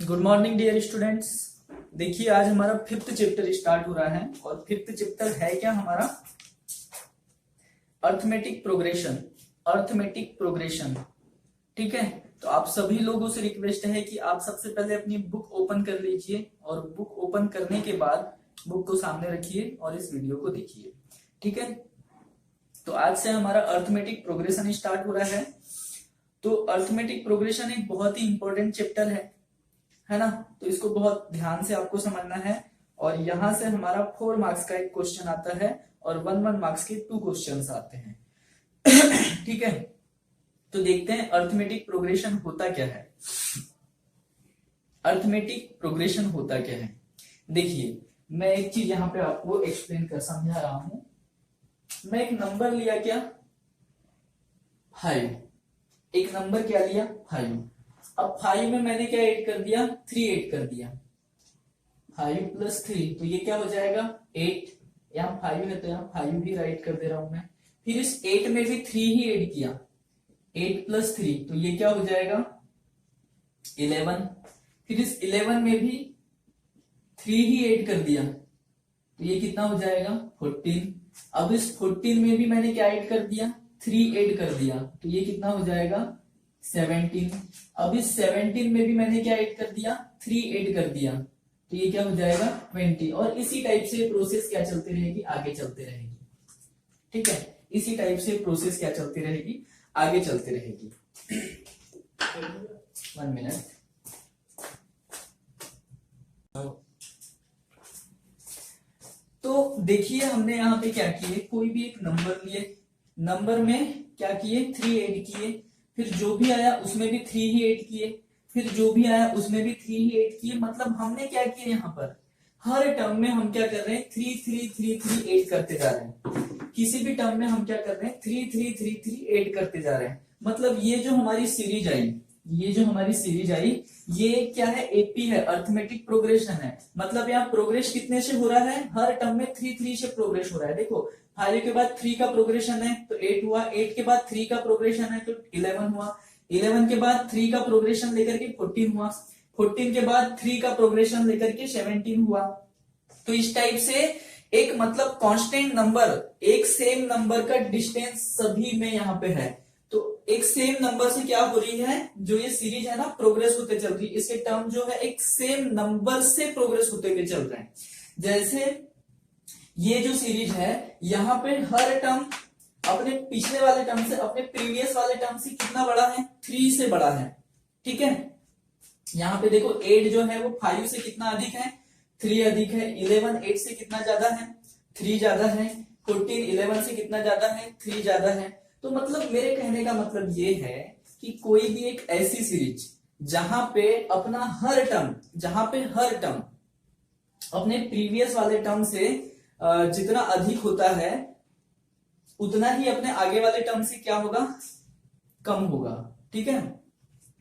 Good morning dear students. देखिए आज हमारा फिफ्थ चैप्टर स्टार्ट हो रहा है और फिफ्थ चैप्टर है क्या हमारा अर्थमेटिक प्रोग्रेशन। अर्थमेटिक प्रोग्रेशन, ठीक है। तो आप सभी लोगों से रिक्वेस्ट है कि आप सबसे पहले अपनी बुक ओपन कर लीजिए और बुक ओपन करने के बाद बुक को सामने रखिए और इस वीडियो को देखिए, ठीक है। तो आज से हमारा अर्थमेटिक प्रोग्रेशन स्टार्ट हो रहा है। तो अर्थमेटिक प्रोग्रेशन एक बहुत ही इंपॉर्टेंट चैप्टर है ना। तो इसको बहुत ध्यान से आपको समझना है और यहां से हमारा 4 मार्क्स का एक क्वेश्चन आता है और 1 मार्क्स के 2 क्वेश्चंस आते हैं ठीक है। तो देखते हैं अर्थमेटिक प्रोग्रेशन होता क्या है। अर्थमेटिक प्रोग्रेशन होता क्या है, देखिए मैं एक चीज यहां पे आपको एक्सप्लेन कर समझा रहा हूं। मैं एक नंबर लिया क्या 5, एक नंबर क्या लिया 5। अब 5 में मैंने क्या ऐड कर दिया 3 ऐड कर दिया, 5 + 3 तो ये क्या हो जाएगा 8। यहाँ 5 है तो यहाँ 5 भी राइट कर दे रहा हूं मैं। फिर इस 8 में भी 3 ही ऐड किया, 8 + 3 तो ये क्या हो जाएगा 11। फिर इस 11 में भी 3 ही ऐड कर दिया तो ये कितना हो जाएगा 14। अब इस 14 में भी मैंने क्या ऐड कर दिया 3 ऐड कर दिया तो ये कितना हो जाएगा 17। अब इस 17 में भी मैंने क्या ऐड कर दिया 3 ऐड कर दिया तो ये क्या हो जाएगा 20। और इसी टाइप से प्रोसेस क्या चलती रहेगी आगे चलते रहेगी, ठीक है। इसी टाइप से प्रोसेस क्या चलती रहेगी आगे चलती रहेगी 1 मिनट। तो देखिए हमने यहाँ पे क्या किए, कोई भी एक नंबर लिए, नंबर में क्या किए 3 ऐड किए, फिर जो भी आया उसमें भी 3 ही ऐड किए, फिर जो भी आया उसमें भी 3 ही ऐड किए। मतलब हमने क्या किया यहाँ पर हर टर्म में हम क्या कर रहे हैं 3 3 3 3 ऐड करते जा रहे हैं। किसी भी टर्म में हम क्या कर रहे हैं 3 3 3 3 ऐड करते जा रहे हैं। मतलब ये जो हमारी सीरीज आई, ये जो हमारी सीरीज आई ये क्या है एपी है, अर्थमेटिक प्रोग्रेशन है। मतलब यहाँ प्रोग्रेस कितने से हो रहा है हर टर्म में 3 3 से प्रोग्रेस हो रहा है। देखो 5 के बाद 3 का प्रोग्रेशन है तो 8 हुआ, 8 के बाद 3 का प्रोग्रेशन है तो 11 हुआ, 11 के बाद 3 का प्रोग्रेशन लेकर के 14 हुआ, 14 के बाद 3 का प्रोग्रेशन लेकर के 17 हुआ। तो इस टाइप से एक मतलब कांस्टेंट नंबर, एक सेम नंबर का डिस्टेंस सभी में यहाँ पे है। तो एक सेम नंबर से क्या हो रही है जो ये सीरीज है ना प्रोग्रेस होते चल रही है, इसके टर्म जो है एक सेम नंबर से प्रोग्रेस होते हुए चल रहे हैं। जैसे ये जो सीरीज है यहाँ पे हर टर्म अपने पिछले वाले टर्म से, अपने प्रीवियस वाले टर्म से कितना बड़ा है 3 से बड़ा है, ठीक है। यहाँ पे देखो 8 जो है वो 5 से कितना अधिक है 3 अधिक है, 11 8 से कितना ज्यादा है 3 ज्यादा है, 14 11 से कितना ज्यादा है 3 ज्यादा है। तो मतलब मेरे कहने का मतलब ये है कि कोई भी एक ऐसी सीरीज जहां पे अपना हर टर्म, जहां पे हर टर्म अपने प्रीवियस वाले टर्म से जितना अधिक होता है उतना ही अपने आगे वाले टर्म से क्या होगा कम होगा, ठीक है।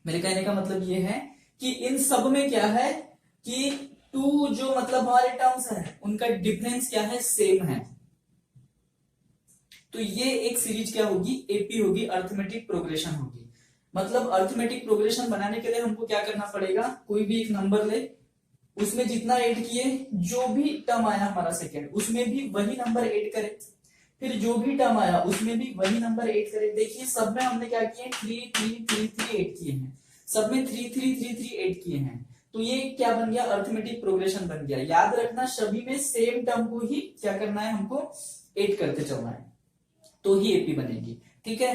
मेरे कहने का मतलब ये है कि इन सब में क्या है कि 2 जो मतलब हमारे टर्म्स हैं उनका डिफरेंस क्या है सेम है। तो ये एक सीरीज क्या होगी एपी होगी, अर्थमेटिक प्रोग्रेशन होगी। मतलब अर्थमेटिक प्रोग्रेशन बनाने के लिए हमको क्या करना पड़ेगा, कोई भी एक नंबर ले, उसमें जितना ऐड किए, जो भी टर्म आया हमारा सेकेंड उसमें भी वही नंबर ऐड करें, फिर जो भी टर्म आया उसमें भी वही नंबर ऐड करें। देखिए सब में हमने क्या किए 3 3 3 3 ऐड किए हैं, सब में 3 3 3 3 ऐड किए हैं। तो ये क्या बन गया अर्थमेटिक प्रोग्रेशन बन गया। याद रखना सभी में सेम टर्म को ही क्या करना है हमको ऐड करते चलना है तो ही एपी बनेगी, ठीक है।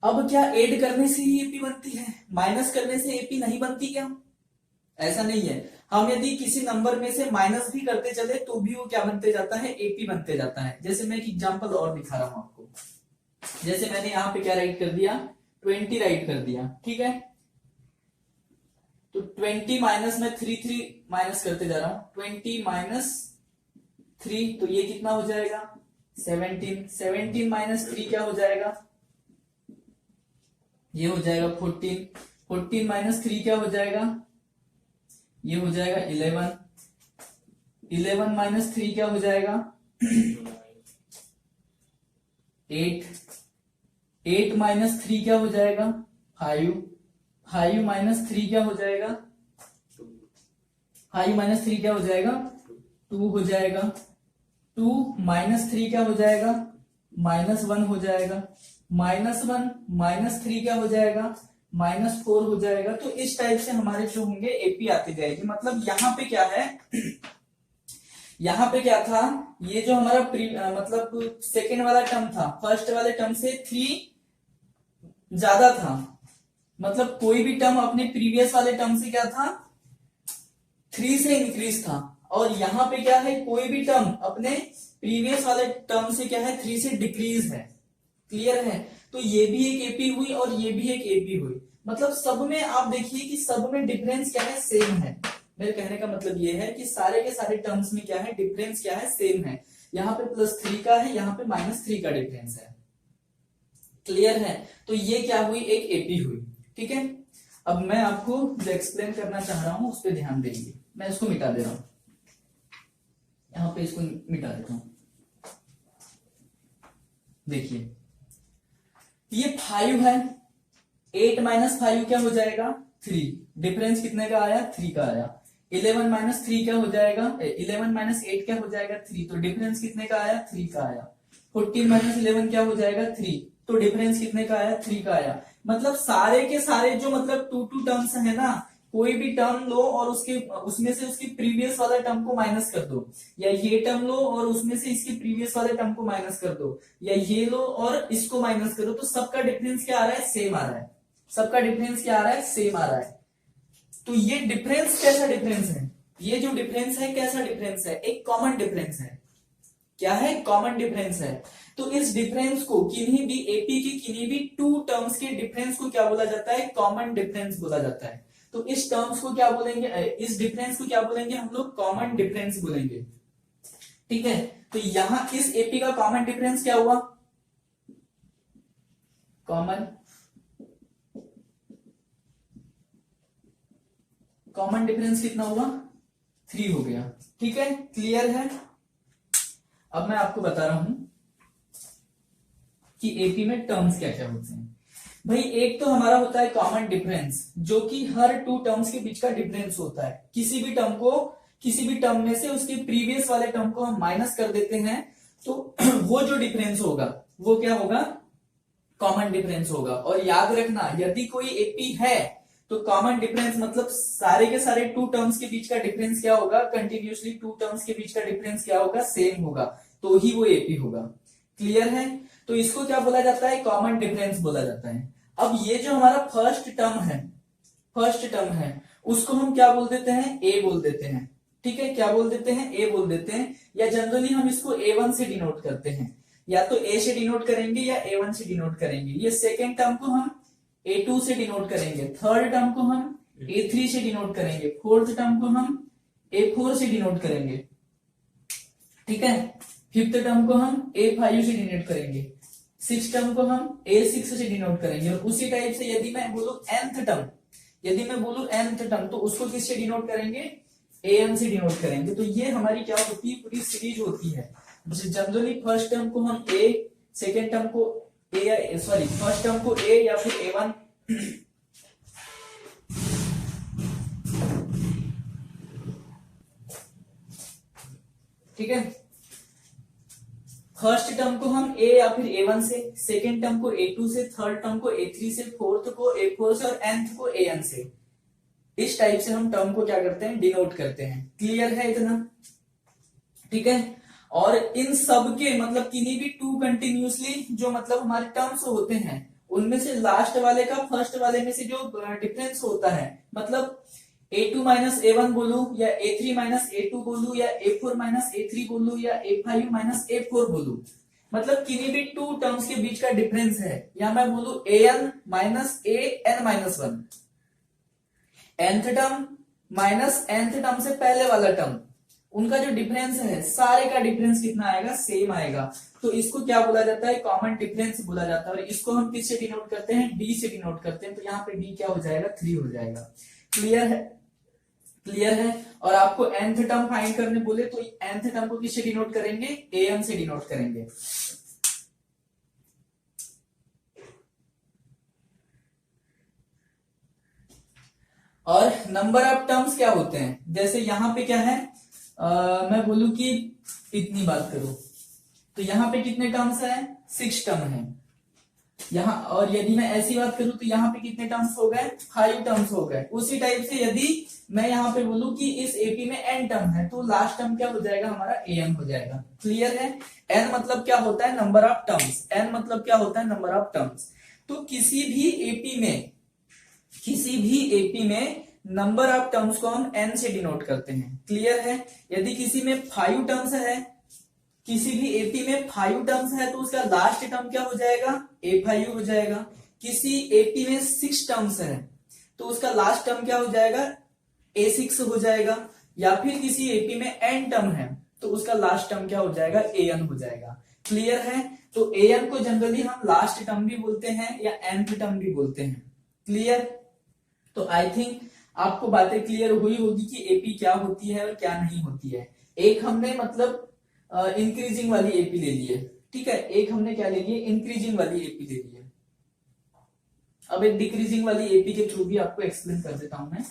अब क्या ऐड करने से ही एपी बनती है, माइनस करने से एपी नहीं बनती क्या, ऐसा नहीं है। हम यदि किसी नंबर में से माइनस भी करते चले तो भी वो क्या बनते जाता है एपी बनते जाता है। जैसे मैं एक एग्जांपल और दिखा रहा हूं आपको। जैसे मैंने यहाँ पे क्या राइट कर दिया 20 राइट कर दिया, ठीक है। तो 20 माइनस में 3 3 माइनस करते जा रहा हूं, 20 - 3 तो ये कितना हो जाएगा 17, 17 - 3 क्या हो जाएगा ये हो जाएगा 14, 14 - 3 क्या हो जाएगा ये हो जाएगा 11, 11 - 3 क्या हो जाएगा 8, 8 - 3 क्या हो जाएगा 5, 5 माइनस 3 क्या हो जाएगा, 5 माइनस 3 क्या हो जाएगा, 2 हो जाएगा। 2 माइनस 3 क्या हो जाएगा, -1 हो जाएगा। -1 माइनस 3 क्या हो जाएगा, -4 हो जाएगा। तो इस टाइप से हमारे जो होंगे एपी आती जाएगी। मतलब यहाँ पे क्या है, यहाँ पे क्या था, ये जो हमारा मतलब सेकेंड वाला टर्म था, फर्स्ट वाले टर्म से 3 ज्यादा था। मतलब कोई भी टर्म अपने प्रीवियस वाले टर्म से क्या था, 3 से इंक्रीज था। और यहाँ पे क्या है, कोई भी टर्म अपने प्रीवियस वाले टर्म से क्या है, 3 से डिक्रीज है। क्लियर है। तो ये भी एक एपी हुई और ये भी एक एपी हुई। मतलब सब में आप देखिए कि सब में डिफरेंस क्या है, सेम है। मेरे कहने का मतलब ये है कि सारे के सारे टर्म्स में क्या है, डिफरेंस क्या है, सेम है। यहाँ पे +3 का है, यहाँ पे -3 का डिफरेंस है। क्लियर है। तो ये क्या हुई, एक एपी हुई। ठीक है। अब मैं आपको जो एक्सप्लेन करना चाह रहा हूं उस पर ध्यान देंगे। मैं इसको मिटा दे रहा हूं, यहां पे इसको मिटा देता हूं। देखिए ये 5 है, 8 माइनस 5 क्या हो जाएगा, 3। डिफरेंस कितने का आया, 3 का आया। 11 माइनस 3 क्या हो जाएगा, 11 माइनस 8 क्या हो जाएगा, 3। तो डिफरेंस कितने का आया, 3 का आया। 14 माइनस 11 क्या हो जाएगा, 3। तो डिफरेंस कितने का आया, 3 का आया। मतलब सारे के सारे जो मतलब 2 टर्म्स है ना, कोई भी टर्म लो और उसके उसमें से उसकी प्रीवियस वाला टर्म को माइनस कर दो, या ये टर्म लो और उसमें से इसके प्रीवियस वाले टर्म को माइनस कर दो, या ये लो और इसको माइनस करो, तो सबका डिफरेंस क्या आ रहा है, सेम आ रहा है। सबका डिफरेंस क्या आ रहा है, सेम आ रहा है। तो ये डिफरेंस कैसा डिफरेंस है, ये जो डिफरेंस है कैसा डिफरेंस है, एक कॉमन डिफरेंस है। क्या है, कॉमन डिफरेंस है। तो इस डिफरेंस को किन्हीं भी एपी के किन्हीं भी 2 टर्म्स के डिफरेंस को क्या बोला जाता है, कॉमन डिफरेंस बोला जाता है। तो इस टर्म्स को क्या बोलेंगे, इस डिफरेंस को क्या बोलेंगे हम लोग, कॉमन डिफरेंस बोलेंगे। ठीक है। तो यहां इस एपी का कॉमन डिफरेंस क्या हुआ, कॉमन डिफरेंस कितना हुआ, 3 हो गया। ठीक है, क्लियर है। अब मैं आपको बता रहा हूं कि एपी में टर्म्स क्या क्या होते हैं। भाई एक तो हमारा होता है कॉमन डिफरेंस, जो कि हर 2 टर्म्स के बीच का डिफरेंस होता है। किसी भी टर्म को, किसी भी टर्म में से उसके प्रीवियस वाले टर्म को हम माइनस कर देते हैं, तो वो जो डिफरेंस होगा वो क्या होगा, कॉमन डिफरेंस होगा। और याद रखना, यदि कोई एपी है तो कॉमन डिफरेंस मतलब सारे के सारे 2 टर्म्स के बीच का डिफरेंस क्या होगा, कंटिन्यूसली 2 टर्म्स के बीच का डिफरेंस क्या होगा, सेम होगा, तो ही वो एपी होगा। क्लियर है। तो इसको क्या बोला जाता है, कॉमन डिफरेंस बोला जाता है। अब ये जो हमारा फर्स्ट टर्म है, फर्स्ट टर्म है, उसको हम क्या बोल देते हैं, ए बोल देते हैं। ठीक है, क्या बोल देते हैं, ए बोल देते हैं। या जनरली हम इसको A1 से डिनोट करते हैं, या तो ए से डिनोट करेंगे या A1 से डिनोट करेंगे। ये सेकेंड टर्म को हम A2 से डिनोट करेंगे, थर्ड टर्म को हम A3 से डिनोट करेंगे, फोर्थ टर्म को हम A4 से डिनोट करेंगे। ठीक है, फिफ्थ टर्म को हम A5 से डिनोट करेंगे, सिक्स टर्म को हम A6 से डिनोट करेंगे। और उसी टाइप से यदि मैं बोलूं nth टर्म, यदि मैं बोलूं nth टर्म, तो उसको किससे डिनोट करेंगे, an से डिनोट करेंगे। तो ये हमारी क्या होती है, पूरी सीरीज होती है। जनरली फर्स्ट टर्म को हम a, सेकेंड टर्म को a या सॉरी फर्स्ट टर्म को a या फिर A1 ठीक है, फर्स्ट टर्म को हम a या फिर A1 से, सेकेंड टर्म को A2 से, थर्ड टर्म को A3 से, फोर्थ को A4 से और nth को an से। इस टाइप से हम टर्म को क्या करते हैं, डिनोट करते हैं। क्लियर है इतना। ठीक है। और इन सब के मतलब किन्हीं भी 2 कंटिन्यूसली जो मतलब हमारे टर्म्स होते हैं, उनमें से लास्ट वाले का फर्स्ट वाले में से जो डिफरेंस होता है, मतलब A2 माइनस A1 बोलू, या A3 माइनस A2 बोलू, या A4 माइनस A3 बोलू, या A5 माइनस A4 बोलू, मतलब किन्हीं भी 2 टर्म्स के बीच का डिफरेंस है। या मैं बोलू an minus an minus 1, nth term minus nth term से पहले वाला टर्म, उनका जो डिफरेंस है, सारे का डिफरेंस कितना आएगा, सेम आएगा। तो इसको क्या बोला जाता है, कॉमन डिफरेंस बोला जाता है। और इसको हम किससे डिनोट करते हैं, डी से डिनोट करते हैं। तो यहाँ पे डी क्या हो जाएगा, 3 हो जाएगा। क्लियर है, क्लियर है। और आपको nth टर्म फाइंड करने बोले तो nth टर्म को किससे डिनोट करेंगे, an से डिनोट करेंगे। और नंबर ऑफ टर्म्स क्या होते हैं, जैसे यहाँ पे क्या है, मैं बोलूं कि इतनी बात करूं तो यहाँ पे कितने टर्म्स है, 6 टर्म है यहाँ, और यदि मैं ऐसी बात करूं तो यहाँ पे कितने टर्म्स हो गए, 5 टर्म्स हो गए। उसी टाइप से यदि मैं यहाँ पे बोलूं कि इस एपी में n टर्म है तो लास्ट टर्म क्या हो जाएगा, हमारा an हो जाएगा। क्लियर है। n मतलब क्या होता है, नंबर ऑफ टर्म्स, n मतलब क्या होता है, नंबर ऑफ टर्म्स। तो किसी भी एपी में नंबर ऑफ टर्म्स को हम n से डिनोट करते हैं। क्लियर है। यदि किसी में 5 टर्म्स है, किसी भी एपी में 5 टर्म्स है तो उसका लास्ट टर्म क्या हो जाएगा, a5 हो जाएगा। किसी एपी में 6 टर्म्स है तो उसका लास्ट टर्म क्या हो जाएगा, a6 हो जाएगा। या फिर किसी एपी में n टर्म है तो उसका लास्ट टर्म क्या हो जाएगा, an हो जाएगा। क्लियर है। तो an को जनरली हम लास्ट टर्म भी बोलते हैं या nth टर्म भी बोलते हैं। क्लियर। तो आई थिंक आपको बातें क्लियर हुई होगी कि एपी क्या होती है और क्या नहीं होती है। एक हमने मतलब इंक्रीजिंग वाली एपी ले ली है, ठीक है, एक हमने क्या ले ली है, इंक्रीजिंग वाली एपी ले ली है। अब एक डिक्रीजिंग वाली एपी के थ्रू भी आपको एक्सप्लेन कर देता हूं मैं।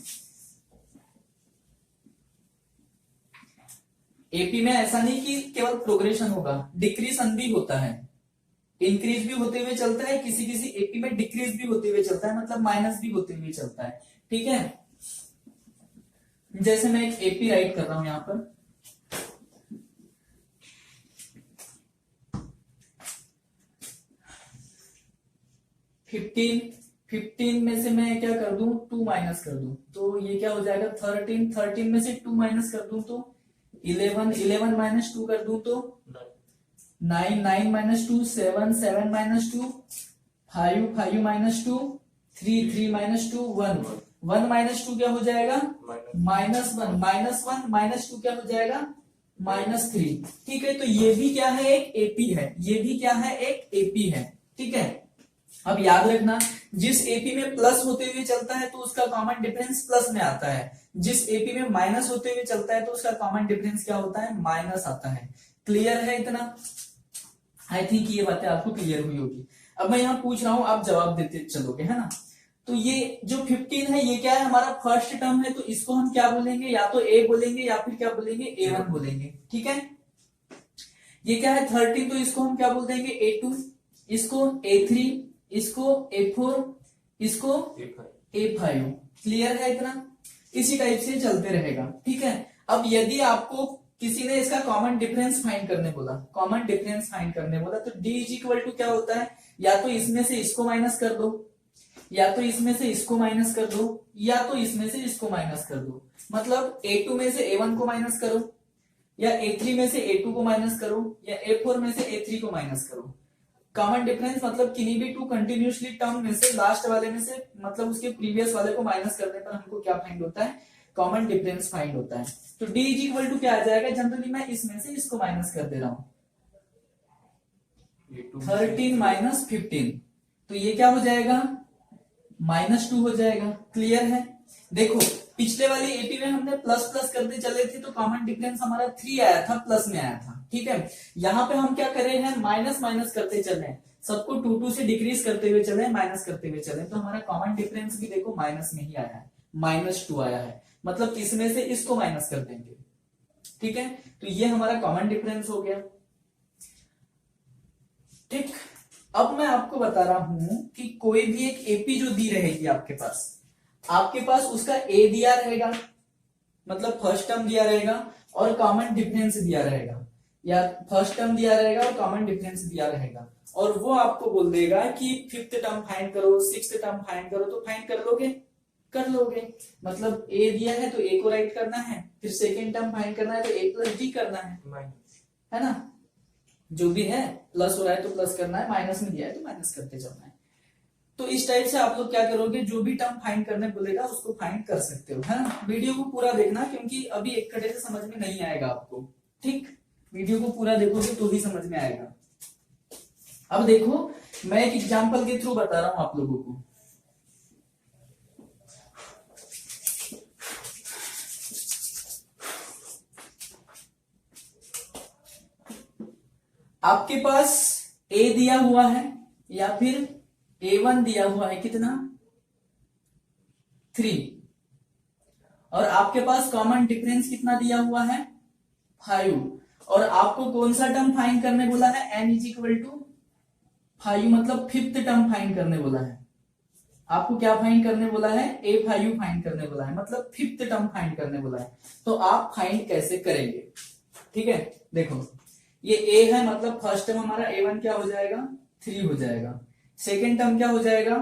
एपी में ऐसा नहीं कि केवल प्रोग्रेशन होगा, डिक्रीजन भी होता है। इंक्रीज भी होते हुए चलता है, किसी किसी एपी में डिक्रीज भी होते हुए चलता है, मतलब माइनस भी होते हुए चलता है। ठीक है। जैसे मैं एक एपी राइट कर रहा हूं यहां पर, फिफ्टीन में से मैं क्या कर दूं, 2 माइनस कर दूं तो ये क्या हो जाएगा, 13 में से 2 माइनस कर दूं तो 11 माइनस 2 कर दूं तो 9 minus 2 7 minus 2 5 minus 2 3 minus 2 1 minus 2 क्या हो जाएगा, -1 माइनस 2 क्या हो जाएगा, -3। ठीक है। तो ये भी क्या है, एक एपी है, ये भी क्या है, एक एपी है। ठीक है। अब याद रखना, जिस एपी में प्लस होते हुए चलता है तो उसका कॉमन डिफरेंस प्लस में आता है, जिस एपी में माइनस होते हुए चलता है तो उसका कॉमन डिफरेंस क्या होता है, माइनस आता है। क्लियर है इतना। आई थिंक ये बातें आपको क्लियर हुई होगी। अब मैं यहाँ पूछ रहा हूं, आप जवाब देते चलोगे, है ना। तो ये जो 15 है ये क्या है, हमारा फर्स्ट टर्म है, तो इसको हम क्या बोलेंगे, या तो ए बोलेंगे या फिर क्या बोलेंगे, a1 बोलेंगे। ठीक है। ये क्या है 13, तो इसको हम क्या बोल देंगे, a2, इसको a3, इसको a4, इसको a5। क्लियर है इतना। इसी टाइप से चलते रहेगा। ठीक है। अब यदि आपको किसी ने इसका कॉमन डिफरेंस फाइंड करने बोला, कॉमन डिफरेंस फाइंड करने बोला, तो d इज इक्वल टू क्या होता है, या तो इसमें से इसको माइनस कर दो, या तो इसमें से इसको माइनस कर दो, या तो इसमें से इसको माइनस कर दो। मतलब a2 में से a1 को माइनस करो, या a3 में से a2 को माइनस करो, या a4 में से a3 को माइनस करो। कॉमन डिफरेंस मतलब किन्हीं भी 2 कंटिन्यूसली टर्म में से लास्ट वाले में से मतलब उसके प्रीवियस वाले को माइनस करने पर हमको क्या फाइंड होता है, कॉमन डिफरेंस फाइंड होता है। तो d इज इक्वल टू क्या आ जाएगा, जनरली मैं इसमें से इसको माइनस कर दे रहा हूं, 13 माइनस 15, तो ये क्या हो जाएगा, -2 हो जाएगा। क्लियर है। देखो पिछले वाली एपी में हमने प्लस प्लस करते चले थे तो कॉमन डिफरेंस हमारा 3 आया था, प्लस में आया था। ठीक है। यहाँ पे हम क्या कर रहे हैं, माइनस माइनस करते चले, सबको 2 से डिक्रीज करते हुए चले, माइनस करते हुए चले, तो हमारा कॉमन डिफरेंस भी देखो माइनस में ही आया है, -2 आया है। मतलब इसमें से इसको माइनस कर देंगे। ठीक है। तो ये हमारा कॉमन डिफरेंस हो गया। ठीक। अब मैं आपको बता रहा हूं कि कोई भी एक एपी जो दी रहेगी आपके पास उसका ए दिया रहेगा, मतलब फर्स्ट टर्म दिया रहेगा और कॉमन डिफरेंस दिया रहेगा, या फर्स्ट टर्म दिया रहेगा और कॉमन डिफरेंस दिया रहेगा, और वो आपको बोल देगा कि 5th टर्म फाइंड करो, 6th टर्म फाइंड करो, तो फाइंड कर लोगे, कर लोगे। मतलब ए दिया है तो ए को राइट करना है, फिर सेकेंड टर्म फाइंड करना है तो ए प्लस डी करना है ना, जो भी है प्लस हो रहा है तो प्लस करना है, माइनस में दिया है तो माइनस करते जाना है। तो इस टाइप से आप लोग क्या करोगे, जो भी टर्म फाइंड करने बोलेगा उसको फाइंड कर सकते हो, है ना। वीडियो को पूरा देखना क्योंकि अभी एक कटे से समझ में नहीं आएगा आपको। ठीक। वीडियो को पूरा देखोगे तो ही समझ में आएगा। अब देखो मैं एक एग्जांपल के थ्रू बता रहा हूं आप लोगों को। आपके पास ए दिया हुआ है या फिर a1 दिया हुआ है, कितना 3, और आपके पास कॉमन डिफरेंस कितना दिया हुआ है 5, और आपको कौन सा टर्म फाइंड करने बोला है n इज इक्वल टू 5, मतलब फिफ्थ टर्म फाइंड करने बोला है। आपको क्या फाइंड करने बोला है a5 फाइंड करने बोला है, मतलब फिफ्थ टर्म फाइंड करने बोला है। तो आप फाइंड कैसे करेंगे, ठीक है। देखो ये a है, मतलब फर्स्ट टर्म हमारा a1 क्या हो जाएगा 3 हो जाएगा। सेकेंड टर्म क्या हो जाएगा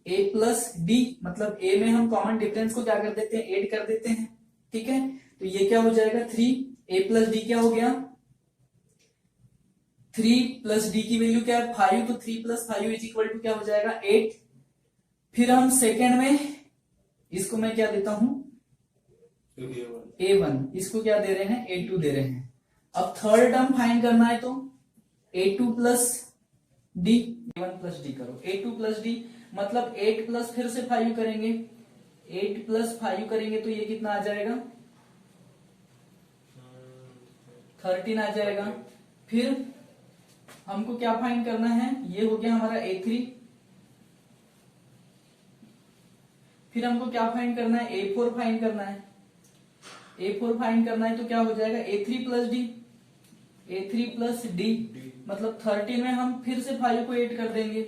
a प्लस डी, मतलब a में हम कॉमन डिफरेंस को क्या कर देते हैं ऐड कर देते हैं, ठीक है। तो ये क्या हो जाएगा 3, a प्लस डी क्या हो गया 3 प्लस डी की वैल्यू क्या है 5, तो 3 प्लस 5 इज इक्वल टू क्या हो जाएगा 8। फिर हम सेकेंड में इसको मैं क्या देता हूं a1, इसको क्या दे रहे हैं a2 दे रहे हैं। अब थर्ड टर्म फाइंड करना है तो a2 plus D, a1 plus D करो, a2 प्लस डी मतलब 8 प्लस फिर से 5 करेंगे, 8 प्लस 5 करेंगे तो ये कितना आ जाएगा 13 आ जाएगा। फिर हमको क्या फाइंड करना है, ये हो गया हमारा a3। फिर हमको क्या फाइंड करना है a4 फाइंड करना है, a4 फाइंड करना है तो क्या हो जाएगा a3 plus D, a3 plus D मतलब 13 में हम फिर से 5 को ऐड कर देंगे,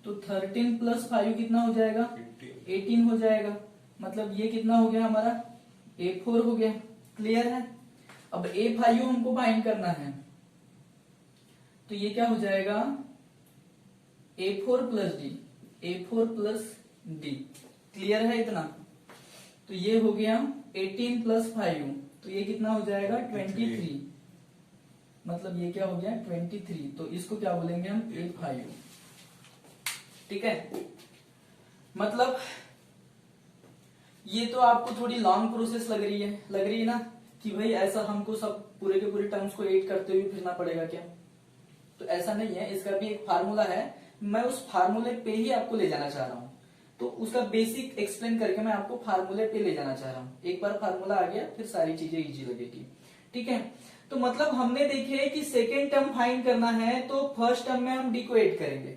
तो 13 प्लस 5 कितना हो जाएगा 18 हो जाएगा। मतलब ये कितना हो गया हमारा a4 हो गया, क्लियर है। अब a5 हमको फाइंड करना है, तो ये क्या हो जाएगा a4 plus D, a4 plus D, clear है इतना। तो ये हो गया 18 प्लस 5, तो ये कितना हो जाएगा 23, मतलब ये क्या हो गया 23, तो इसको क्या बोलेंगे हम a5, ठीक है। मतलब ये तो आपको थोड़ी लॉन्ग प्रोसेस लग रही है ना कि भाई ऐसा हमको सब पूरे के पूरे टर्म्स को ऐड करते हुए फिरना पड़ेगा क्या, तो ऐसा नहीं है। इसका भी एक फार्मूला है, मैं उस फार्मूले पे ही आपको ले जाना चाह रहा हूं। तो उसका बेसिक एक्सप्लेन करके मैं आपको फार्मूले पे ले जाना चाह रहा हूं। एक बार फार्मूला आ गया फिर सारी चीजें इजी लगेगी, ठीक है। तो मतलब हमने देखे कि सेकेंड टर्म फाइंड करना है तो फर्स्ट टर्म में हम डी को ऐड करेंगे,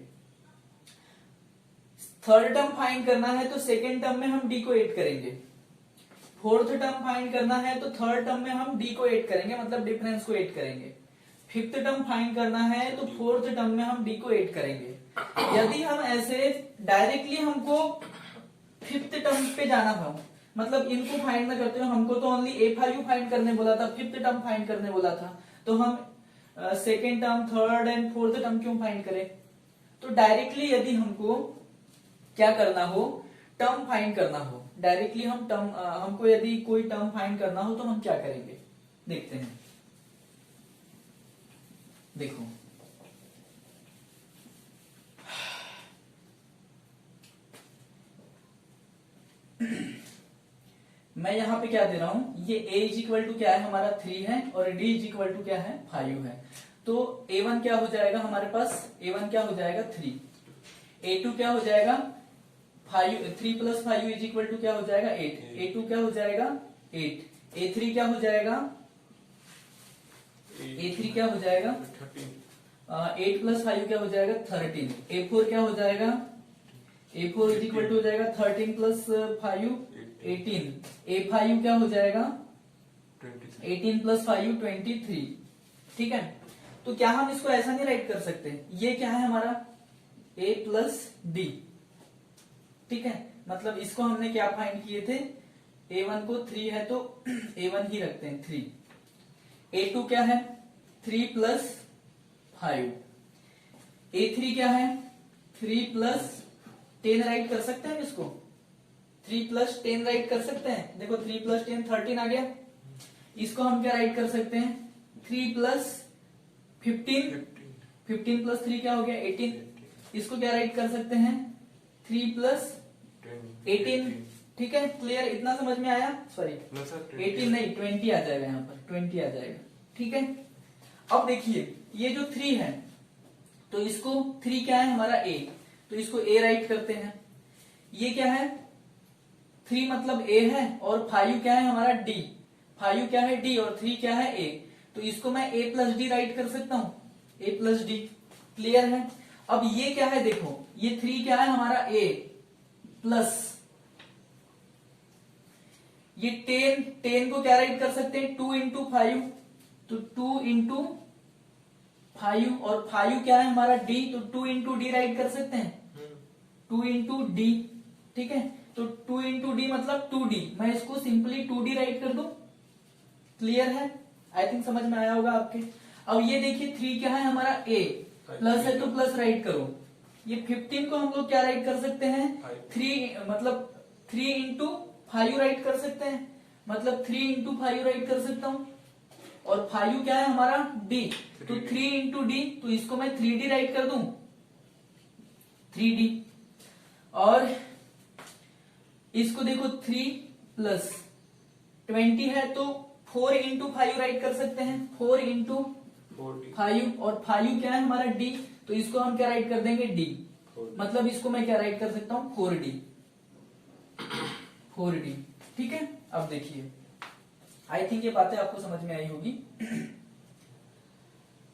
थर्ड टर्म फाइंड करना है तो सेकेंड टर्म में हम डी को ऐड करेंगे, फोर्थ टर्म फाइंड करना है तो थर्ड टर्म में हम डी को ऐड करेंगे, मतलब डिफरेंस को ऐड करेंगे, फिफ्थ टर्म फाइंड करना है तो फोर्थ टर्म में हम डी को ऐड करेंगे। यदि हम ऐसे डायरेक्टली हमको फिफ्थ टर्म पे जाना हो, मतलब इनको फाइंड ना करते हो, हमको तो ओनली a5 फाइंड करने बोला था, फिफ्थ टर्म फाइंड करने बोला था, तो हम second term third and fourth term क्यों फाइंड करें। तो डायरेक्टली यदि हमको क्या करना हो टर्म फाइंड करना हो, डायरेक्टली हम टर्म हमको यदि कोई टर्म फाइंड करना हो तो हम क्या करेंगे देखते हैं। देखो मैं यहां पे क्या दे रहा हूं, ये a इज इक्वल टू क्या है हमारा 3 है और d इज इक्वल टू क्या है 5 है। तो a1 क्या हो जाएगा हमारे पास, a1 क्या हो जाएगा 3, a2 क्या हो जाएगा 3 प्लस 5 इज इक्वल टू क्या हो जाएगा 8, a2 क्या हो जाएगा 8, a3 क्या हो जाएगा, a3 क्या हो जाएगा 8 प्लस 5 क्या हो जाएगा 13, a4 क्या हो जाएगा, a4 इज इक्वल टू हो जाएगा 13 प्लस 5 18, a5 क्या हो जाएगा 18 प्लस 5 23, ठीक है। तो क्या हम इसको ऐसा नहीं राइट कर सकते, ये क्या है हमारा a प्लस डी, ठीक है। मतलब इसको हमने क्या फाइंड किए थे, a1 को 3 है तो a1 ही रखते हैं 3, a2 क्या है 3 प्लस 5, a3 क्या है 3 प्लस 10 राइट कर सकते हैं इसको, 3 प्लस 10 राइट कर सकते हैं। देखो 3 प्लस 10 13 आ गया, इसको हम क्या राइट कर सकते हैं 3 प्लस 15, 15 प्लस 3 क्या हो गया 18, इसको क्या राइट कर सकते हैं 3 प्लस 18, ठीक है। क्लियर, इतना समझ में आया, सॉरी 18 नहीं 20 आ जाएगा, यहाँ पर 20 आ जाएगा, ठीक है। अब देखिए ये जो 3 है तो इसको 3 क्या है हमारा a, तो इसको a राइट करते हैं। ये क्या है 3 मतलब a है और 5 क्या है हमारा d, 5 क्या है d और 3 क्या है a, तो इसको मैं a प्लस डी राइट कर सकता हूं, a प्लस डी, क्लियर है। अब ये क्या है देखो, ये 3 क्या है हमारा a प्लस, ये 10 को क्या राइट कर सकते हैं 2 इंटू 5, तो 2 इंटू 5 और 5 क्या है हमारा d, तो 2 इंटू डी राइट कर सकते हैं 2 इंटू डी, ठीक है। तो 2 इंटू डी मतलब 2d, मैं इसको सिंपली 2d राइट कर दूं। क्लियर है, आई थिंक समझ में आया होगा आपके। अब ये देखिए 3 क्या है हमारा a, प्लस है तो प्लस राइट करो। ये 15 को हम लोग क्या राइट कर सकते हैं 3, मतलब 3 इंटू 5 राइट कर सकते हैं, मतलब 3 इंटू 5 राइट कर सकता हूं। और 5 क्या है हमारा d, तो 3 इंटू डी, तो इसको मैं 3d राइट कर दूं 3d। और इसको देखो 3 प्लस 20 है तो 4 इंटू 5 राइट कर सकते हैं, 4 इंटू 5, और 5 क्या है हमारा d, तो इसको हम क्या राइट कर देंगे d, मतलब इसको मैं क्या राइट कर सकता हूं 4d, ठीक है। अब देखिए आई थिंक ये बातें आपको समझ में आई होगी।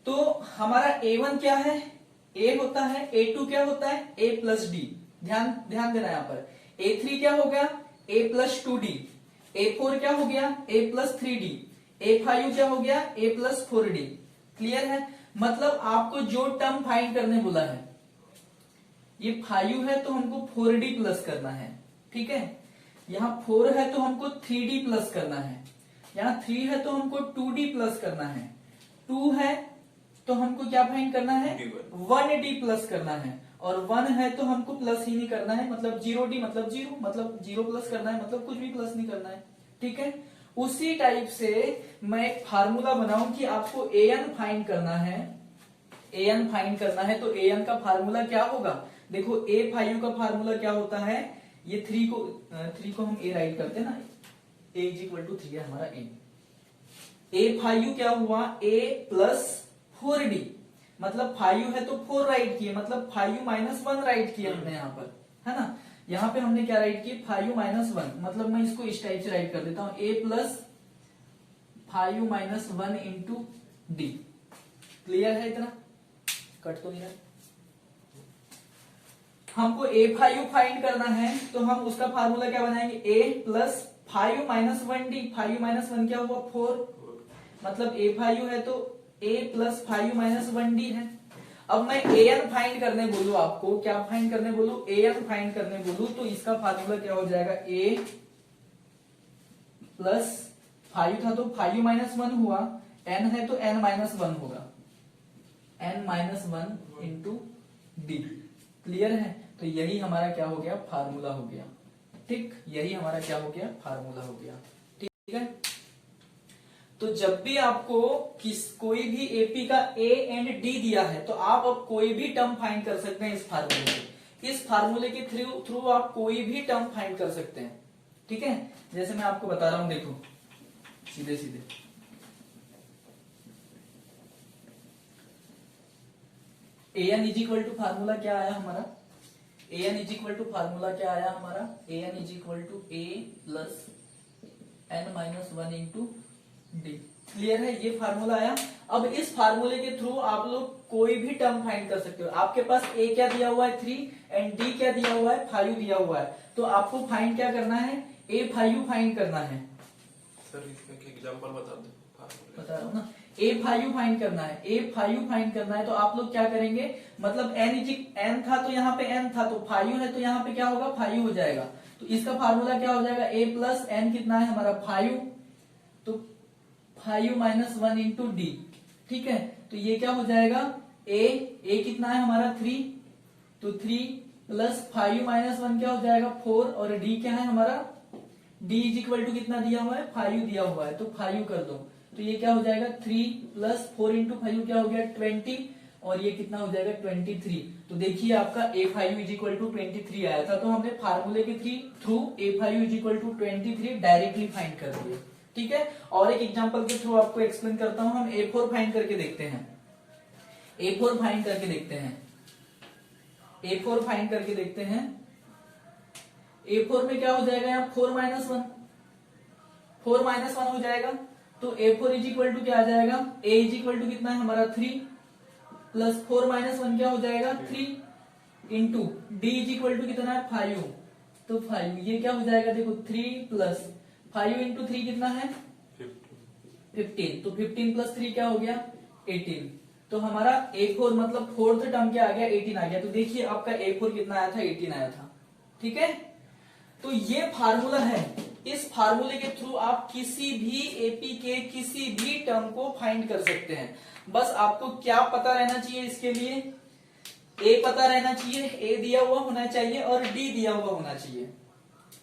तो हमारा a1 क्या है, a होता है, a2 क्या होता है a प्लस डी, ध्यान देना यहां पर। a3 क्या हो गया a प्लस 2d, a4 क्या हो गया a प्लस 3d, a5 क्या हो गया a प्लस 4d। क्लियर है, मतलब आपको जो टर्म फाइंड करने बोला है, ये 5 है तो हमको 4d प्लस करना है, ठीक है। यहाँ 4 है तो हमको 3d प्लस करना है, यहाँ 3 है तो हमको 2d प्लस करना है, 2 है तो हमको क्या फाइंड करना है 1d प्लस करना है, और 1 है तो हमको प्लस ही नहीं करना है, मतलब 0d मतलब 0, मतलब 0 प्लस करना है, मतलब कुछ भी प्लस नहीं करना है, ठीक है। उसी टाइप से मैं एक फार्मूला बनाऊं कि आपको an फाइंड करना है, an फाइंड करना है, तो an का फार्मूला क्या होगा, देखो a5 का फार्मूला क्या होता है, ये 3 को हम a राइट करते हैं ना, a इज इक्वल टू 3 है हमारा a5 क्या हुआ a प्लस 4d, मतलब 5 है तो 4 राइट किए, मतलब 5 माइनस 1 राइट किया हमने यहाँ पर, है ना। यहाँ पे हमने क्या राइट किए 5 माइनस 1, मतलब मैं इसको इस टाइप से राइट कर देता हूं a plus 5 minus 1 into d. Clear है, इतना कट तो नहीं है। हमको a5 फाइंड करना है तो हम उसका फार्मूला क्या बनाएंगे a plus 5 minus 1d, 5 minus 1 क्या हुआ 4, मतलब a5 है तो a प्लस 5 माइनस 1d है। अब मैं an फाइंड करने बोलू, आपको क्या फाइंड करने बोलू an फाइंड करने बोलू, तो इसका फार्मूला क्या हो जाएगा a प्लस 5 था तो 5 माइनस 1 हुआ, n है तो n माइनस 1 होगा, n minus 1 into d. Clear है, तो यही हमारा क्या हो गया फार्मूला हो गया, ठीक, यही हमारा क्या हो गया फार्मूला हो गया, ठीक है। तो जब भी आपको कोई भी एपी का ए एंड डी दिया है तो आप अब कोई भी टर्म फाइंड कर सकते हैं इस फार्मूले से, इस फार्मूले के थ्रू आप कोई भी टर्म फाइंड कर सकते हैं, ठीक है। जैसे मैं आपको बता रहा हूं, देखो सीधे सीधे an is equal to formula क्या आया हमारा, an is equal to formula क्या आया हमारा, an is equal to a plus n minus 1 into d. Clear है, ये फार्मूला आया। अब इस फार्मूले के थ्रू आप लोग कोई भी टर्म फाइंड कर सकते हो। आपके पास a क्या दिया हुआ है 3 एंड d क्या दिया हुआ है 5 दिया हुआ है, तो आपको फाइंड क्या करना है a5 फाइंड करना है। सर इसका एक एग्जांपल बता दो, बता रहा हूँ ना, a5 फाइंड करना है, a5 फाइंड करना है, तो आप लोग क्या करेंगे, मतलब n था तो यहाँ पे n था तो 5 है तो यहाँ पे क्या होगा 5 हो जाएगा, तो इसका फार्मूला क्या हो जाएगा a प्लस n कितना है हमारा 5, तो 5 माइनस 1 इंटू डी, ठीक है। तो ये क्या हो जाएगा a कितना है हमारा 3, तो 3 प्लस 5 माइनस 1 क्या हो जाएगा 4, और d क्या है हमारा d इज इक्वल टू कितना दिया हुआ है 5 दिया हुआ है, तो 5 कर दो, तो ये क्या हो जाएगा 3 प्लस 4 इंटू 5 क्या हो गया 20, और ये कितना हो जाएगा 23। तो देखिए आपका a5 इज इक्वल टू 23 आया था, तो हमने फार्मूले के through a5 is equal to 23 directly find कर दिया, ठीक है। और एक एग्जांपल के थ्रू आपको एक्सप्लेन करता हूं, हम a4 फाइंड करके देखते हैं, a4 फाइंड करके देखते हैं, a4 फाइंड करके देखते हैं। a4 में क्या हो जाएगा यहाँ 4 माइनस 1 हो जाएगा, तो a4 इज इक्वल टू क्या आ जाएगा a इज इक्वल टू कितना है हमारा 3 प्लस 4 माइनस 1 क्या हो जाएगा 3 into d is equal to कितना है 5, तो 5 ये क्या हो जाएगा देखो 3 प्लस 5 इंटू 3 कितना है 15, तो 15 प्लस 3 क्या हो गया 18। तो हमारा A4 मतलब फोर्थ टर्म क्या आ गया 18 आ गया। तो देखिए आपका A4 कितना आया था 18 आया था। ठीक है, तो ये फार्मूला है। इस फार्मूले के थ्रू आप किसी भी एपी के किसी भी टर्म को फाइंड कर सकते हैं। बस आपको क्या पता रहना चाहिए, इसके लिए ए पता रहना चाहिए, ए दिया हुआ होना चाहिए और डी दिया हुआ होना चाहिए,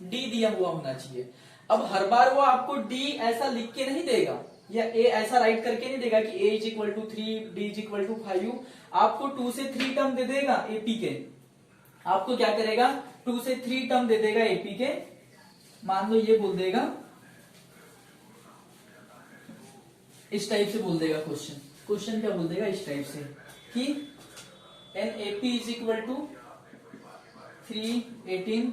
डी दिया हुआ होना चाहिए। अब हर बार वो आपको डी ऐसा लिख के नहीं देगा या ए ऐसा राइट करके नहीं देगा कि a is equal to 3, d is equal to 5। आपको 2 से 3 टर्म दे देगा एपी के। आपको क्या करेगा 2 से 3 टर्म दे देगा एपी के। मान लो ये बोल देगा, इस टाइप से बोल देगा क्वेश्चन क्या बोल देगा इस टाइप से कि an AP is equal to 3, 18।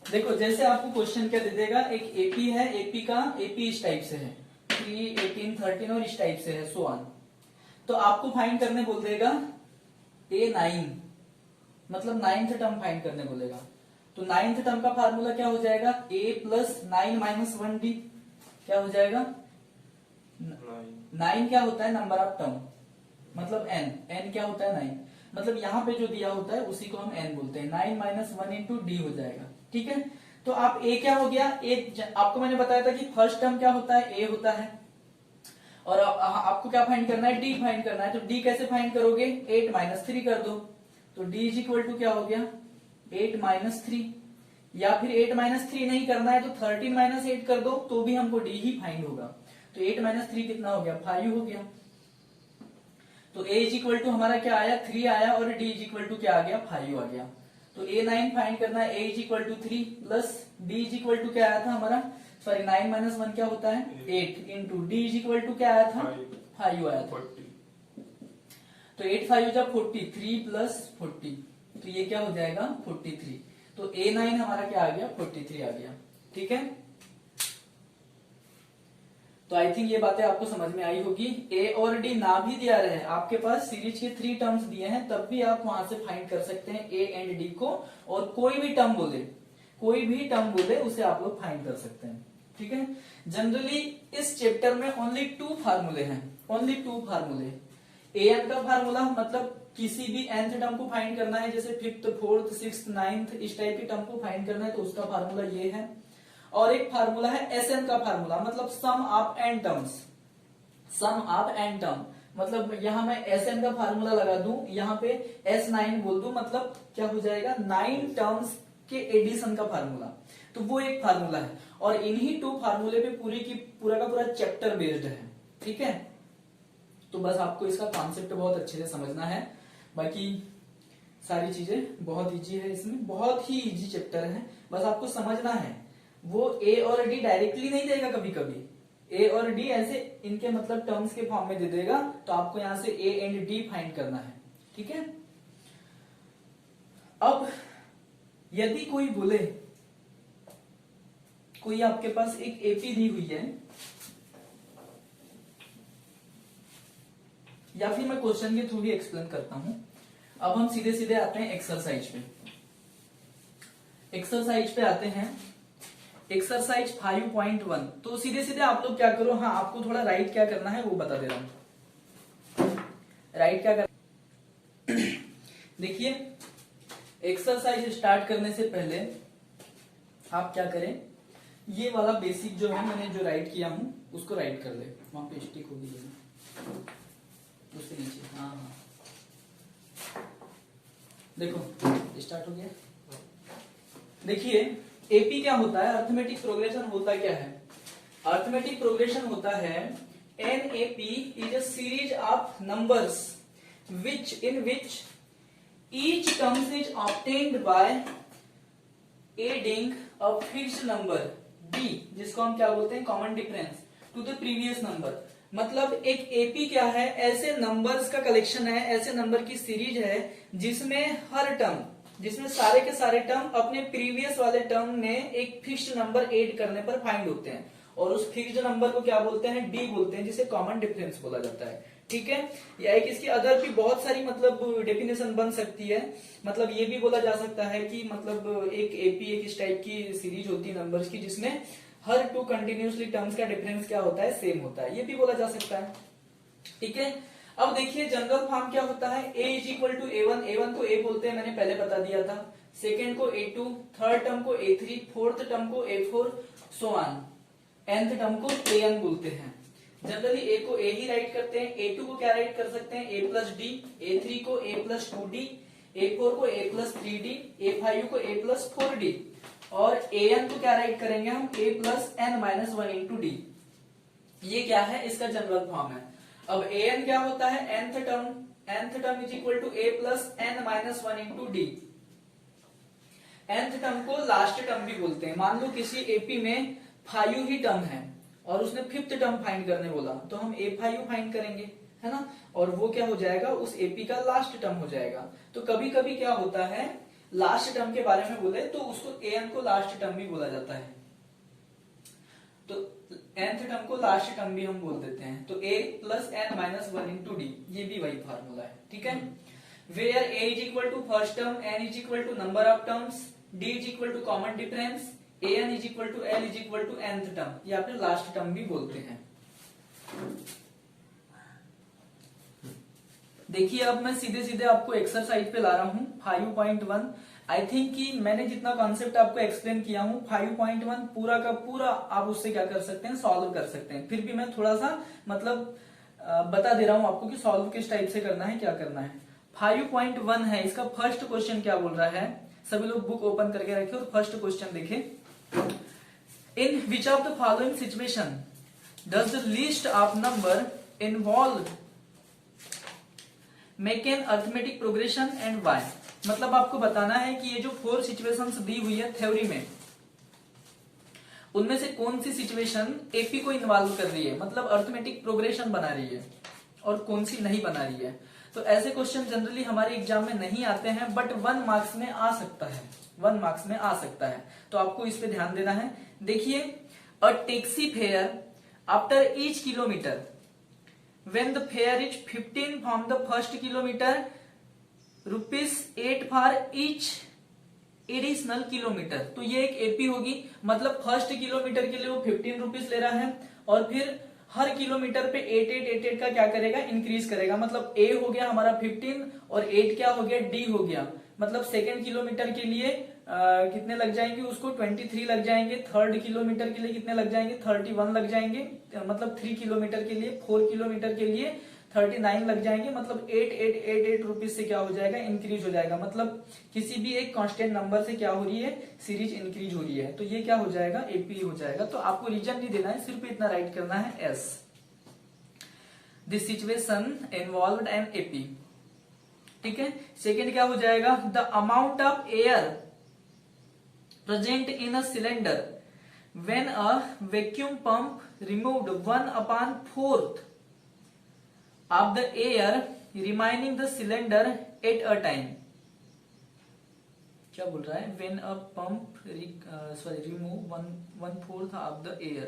देखो जैसे आपको क्वेश्चन क्या दे देगा, एक एपी है, एपी इस टाइप से है 3, 18, 13 और इस टाइप से है सो ऑन। तो आपको फाइंड करने बोल देगा A9, मतलब 9th टर्म फाइंड करने बोलेगा। तो 9th टर्म का फार्मूला क्या हो जाएगा A प्लस 9 माइनस 1D क्या हो जाएगा 9 क्या होता है नंबर ऑफ टर्म, मतलब n क्या होता है 9, मतलब यहाँ पे जो दिया होता है उसी को हम n बोलते हैं। 9 माइनस 1 इंटू डी हो जाएगा। ठीक है, तो आप a क्या हो गया, आपको मैंने बताया था कि फर्स्ट टर्म क्या होता है a होता है, और आपको क्या फाइंड करना है d फाइंड करना है। तो d कैसे फाइंड करोगे 8 माइनस 3 कर दो, तो d इज इक्वल टू क्या हो गया 8 माइनस 3, या फिर 8 माइनस 3 नहीं करना है तो 13 माइनस 8 कर दो तो भी हमको d ही फाइंड होगा। तो 8 माइनस 3 कितना हो गया 5 हो गया। तो a इज इक्वल टू हमारा क्या आया 3 आया और d इज इक्वल टू क्या आ गया 5 आ गया। तो A9 फाइंड करना है, a is equal to 3 plus d is equal to क्या आया था हमारा, सॉरी 9 माइनस 1 क्या होता है 8 into d is equal to क्या आया था 5 आया था। तो 8 5 जा 40, 3 प्लस 40 तो ये क्या हो जाएगा 43। तो A9 हमारा क्या आ गया 43 आ गया। ठीक है, तो आई थिंक ये बातें आपको समझ में आई होगी। ए और डी ना भी दिया रहे, आपके पास सीरीज के 3 टर्म्स दिए हैं तब भी आप वहां से फाइंड कर सकते हैं ए एंड डी को, और कोई भी टर्म बोले उसे आप लोग फाइंड कर सकते हैं। ठीक है, जनरली इस चैप्टर में ओनली 2 फार्मूले हैं, ओनली 2 फार्मूले। एन का फार्मूला मतलब किसी भी nth टर्म को फाइंड करना है, जैसे 5th, 4th, 6th, 9th इस टाइप की टर्म को फाइंड करना है तो उसका फार्मूला ये है। और एक फार्मूला है एसएन का फार्मूला, मतलब sum of n terms, sum of n term, मतलब यहां मैं एसएन का फार्मूला लगा दूं, यहाँ पे S9 बोल दूं, मतलब क्या हो जाएगा 9 टर्म्स के एडिशन का फार्मूला। तो वो एक फार्मूला है और इन्हीं 2 फार्मूले पे पूरा का पूरा चैप्टर बेस्ड है। ठीक है, तो बस आपको इसका कॉन्सेप्ट बहुत अच्छे से समझना है, बाकी सारी चीजें बहुत इजी है, इसमें बहुत ही इजी चैप्टर है, बस आपको समझना है। वो ए और डी डायरेक्टली नहीं देगा, कभी कभी ए और डी ऐसे इनके मतलब टर्म्स के फॉर्म में दे देगा, तो आपको यहां से ए एंड डी फाइंड करना है। ठीक है, अब यदि कोई बोले, कोई आपके पास एक एपी दी हुई है, या फिर मैं क्वेश्चन के थ्रू ही एक्सप्लेन करता हूं। अब हम सीधे सीधे आते हैं एक्सरसाइज पे। एक्सरसाइज पे आते हैं, एक्सरसाइज 5.1। तो सीधे सीधे आप लोग क्या करो, हाँ आपको थोड़ा राइट क्या करना है वो बता दे रहा हूं। राइट क्या करना देखिए, एक्सरसाइज स्टार्ट करने से पहले आप क्या करें, ये वाला बेसिक जो है मैंने जो राइट किया हूं उसको राइट कर ले, वहां पे स्टिक होगी उसके नीचे। हाँ हाँ, देखो स्टार्ट हो गया। देखिए एपी क्या होता है, अर्थमेटिक प्रोग्रेशन होता क्या है, अर्थमेटिक प्रोग्रेशन होता है NAP is a series of numbers in which each term is obtained by adding a fixed number b, जिसको हम क्या बोलते हैं common difference, to the previous number. मतलब एक एपी क्या है, ऐसे नंबर्स का कलेक्शन है, ऐसे नंबर की सीरीज है जिसमें हर टर्म, जिसमें सारे के सारे टर्म अपने प्रीवियस वाले टर्म में एक फिक्स्ड नंबर ऐड करने पर फाइंड होते हैं, और उस फिक्स्ड नंबर को क्या बोलते हैं डी बोलते हैं, जिसे कॉमन डिफरेंस बोला जाता है। ठीक है। या एक इसकी अदर भी बहुत सारी मतलब डेफिनेशन बन सकती है। मतलब ये भी बोला जा सकता है कि मतलब एक एपी एक इस टाइप की सीरीज होती है नंबर्स की जिसमें हर टू कंटिन्यूसली टर्म्स का डिफरेंस क्या होता है, सेम होता है, ये भी बोला जा सकता है। ठीक है। अब देखिए जनरल फॉर्म क्या होता है, a is equal to A1, A1 को a बोलते हैं, मैंने पहले बता दिया था, सेकेंड को A2, थर्ड टर्म को A3, फोर्थ टर्म को A4, so on, nth term को an बोलते हैं। जनरली a को a ही राइट करते हैं, A2 को क्या राइट कर सकते हैं a प्लस डी, A3 को a प्लस 2d, A4 को a प्लस 3d, A5 को a प्लस 4d और an को क्या राइट करेंगे हम a plus n minus 1 into d. ये क्या है, इसका जनरल फॉर्म है। अब an क्या होता है, nth term is equal to a plus n minus 1 into d. nth term को लास्ट टर्म भी बोलते हैं। मान लो किसी एपी में 5 ही टर्म है और उसने फिफ्थ टर्म फाइंड करने बोला तो हम A5 फाइंड करेंगे, है ना, और वो क्या हो जाएगा, उस एपी का लास्ट टर्म हो जाएगा। तो कभी कभी क्या होता है, लास्ट टर्म के बारे में बोले तो उसको an को लास्ट टर्म भी बोला जाता है, तो nth टर्म को लास्ट टर्म भी हम बोल देते हैं। तो a plus n minus 1 into d, ये भी वही फार्मूला है। ठीक है। Where a is equal to first term, n is equal to number of terms, d is equal to common difference, an is equal to l is equal to nth term या फिर last term भी बोलते हैं। देखिए अब मैं सीधे सीधे आपको एक्सरसाइज पे ला रहा हूं 5.1। आई थिंक कि मैंने जितना कॉन्सेप्ट आपको एक्सप्लेन किया हूं 5.1 पूरा का पूरा आप उससे क्या कर सकते हैं, सॉल्व कर सकते हैं। फिर भी मैं थोड़ा सा मतलब बता दे रहा हूं आपको कि सॉल्व किस टाइप से करना है, क्या करना है। 5.1 है, इसका फर्स्ट क्वेश्चन क्या बोल रहा है, सभी लोग बुक ओपन करके रखे और फर्स्ट क्वेश्चन देखें। In which of the following situation does the list of number involve make an arithmetic progression and why. मतलब आपको बताना है कि ये जो 4 सिचुएशंस दी हुई है थ्योरी में, उनमें से कौन सी सिचुएशन एपी को इन्वॉल्व कर रही है, मतलब अरिथमेटिक प्रोग्रेशन बना रही है, और कौन सी नहीं बना रही है। तो ऐसे क्वेश्चन जनरली हमारे एग्जाम में नहीं आते हैं, बट 1 मार्क्स में आ सकता है, 1 मार्क्स में आ सकता है, तो आपको इस पे ध्यान देना है। देखिए, a taxi fare after each kilometre when the fare is 15 from the first kilometer, ₹8 for each additional kilometre. तो ये एक एपी होगी, मतलब फर्स्ट किलोमीटर के लिए वो 15 रुपीज ले रहा है और फिर हर किलोमीटर पे 8 का क्या करेगा, इंक्रीज करेगा। मतलब ए हो गया हमारा 15 और 8 क्या हो गया, डी हो गया। मतलब सेकेंड किलोमीटर के लिए कितने लग जाएंगे, उसको 23 लग जाएंगे। थर्ड किलोमीटर के लिए कितने लग जाएंगे, 31 लग जाएंगे। मतलब 3 किलोमीटर के लिए, 4 किलोमीटर के लिए 39 लग जाएंगे। मतलब 8 रुपीज से क्या हो जाएगा, इंक्रीज हो जाएगा। मतलब किसी भी एक कांस्टेंट नंबर से क्या हो रही है, सीरीज इंक्रीज हो रही है, तो ये क्या हो जाएगा, एपी हो जाएगा। तो आपको रीजन नहीं देना है, सिर्फ इतना राइट करना है, S. This situation involved an AP. ठीक है। सेकेंड क्या हो जाएगा, the amount of air present in a cylinder when a vacuum pump removed 1/4 of the air remaining the cylinder at a time। क्या बोल रहा है, when a pump remove 1/4 of the air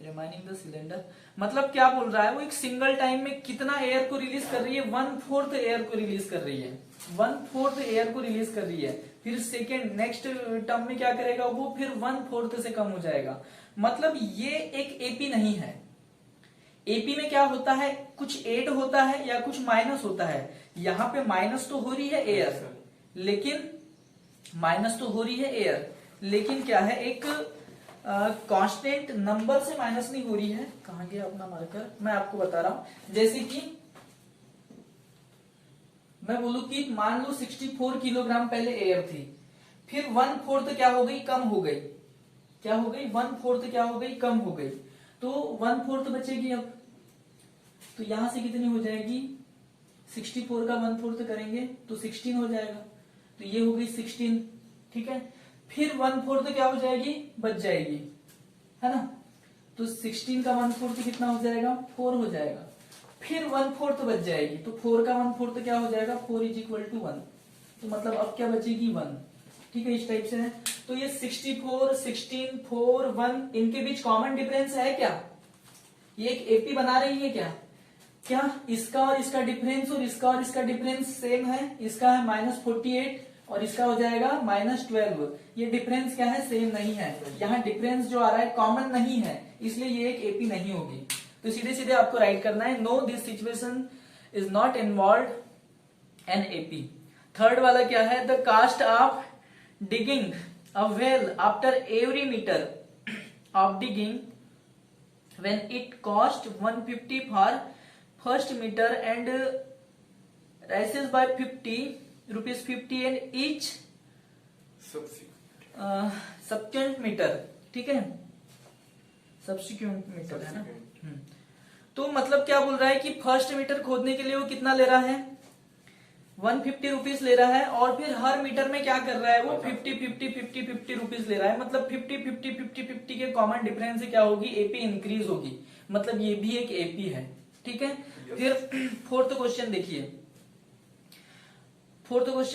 remaining the cylinder, मतलब क्या बोल रहा है, वो एक सिंगल टाइम में कितना एयर को रिलीज कर रही है, 1/4 एयर को रिलीज कर रही है, 1/4 एयर को रिलीज कर रही है। फिर सेकेंड नेक्स्ट टर्म में क्या करेगा वो, फिर 1/4 से कम हो जाएगा। मतलब ये एक एपी नहीं है। एपी में क्या होता है, कुछ ऐड होता है या कुछ माइनस होता है। यहां पे माइनस तो हो रही है एयर, लेकिन माइनस तो हो रही है एयर, लेकिन क्या है, एक कांस्टेंट नंबर से माइनस नहीं हो रही है। कहां गया अपना मार्कर, मैं आपको बता रहा हूं। जैसे कि मैं बोलूं कि मान लो 64 किलोग्राम पहले एयर थी, फिर 1/4 क्या हो गई, कम हो गई। क्या हो गई, 1/4 क्या हो गई, कम हो गई। तो 1/4 बचेगी अब, तो यहां से कितनी हो जाएगी, 64 का 1/4 करेंगे तो 16 हो जाएगा। तो ये हो गई 16। ठीक है। फिर 1/4 क्या हो जाएगी, बच जाएगी, है ना। तो 16 का 1/4 कितना हो जाएगा, 4 हो जाएगा। फिर 1/4 बच जाएगी, तो 4 का 1/4 क्या हो जाएगा, 4 = 1। तो मतलब अब क्या बचेगी, 1। ठीक है, इस टाइप से है। तो ये 64, 16, 4, 1 इनके बीच कॉमन डिफरेंस है क्या, ये एक एपी बना रही है क्या, क्या इसका और इसका डिफरेंस और इसका और इसका डिफरेंस सेम है? इसका है -48 और इसका हो जाएगा -12। ये डिफरेंस क्या है? सेम नहीं है। यहाँ डिफरेंस जो आ रहा है कॉमन नहीं है, इसलिए ये एक एपी नहीं होगी। तो सीधे सीधे आपको राइट करना है, no this situation is not involve an AP. Third वाला क्या है? The cost of digging a well after every metre of digging when it cost 150 for first meter and rises by 50 rupees 50 and each subsequent meter। ठीक है, subsequent meter है ना। तो मतलब क्या बोल रहा है कि फर्स्ट मीटर खोदने के लिए वो कितना ले रहा है? 150 रुपीज ले रहा है, और फिर हर मीटर में क्या कर रहा है वो? 50 रुपीज ले रहा है। मतलब 50 के कॉमन डिफरेंस से क्या होगी? एपी इंक्रीज होगी, मतलब ये भी एक एपी है। ठीक है। फिर फोर्थ क्वेश्चन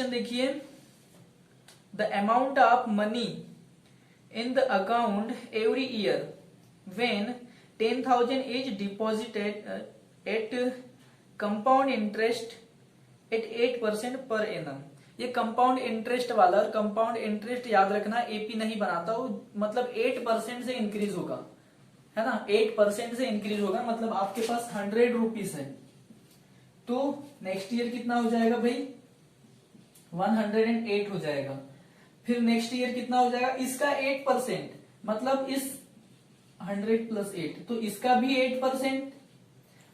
देखिए, the amount of money in the account every year when 10,000 is deposited at compound interest at 8% per annum. ये कंपाउंड इंटरेस्ट वाला, और कंपाउंड इंटरेस्ट याद रखना एपी नहीं बनाता, वो मतलब 8% से इंक्रीज होगा, है ना। 8% से इंक्रीज होगा, मतलब आपके पास 100 रुपीज है तो नेक्स्ट ईयर कितना हो जाएगा भाई? 108 हो जाएगा। फिर नेक्स्ट ईयर कितना हो जाएगा? इसका 8%, मतलब इस 100 + 8, तो इसका भी 8%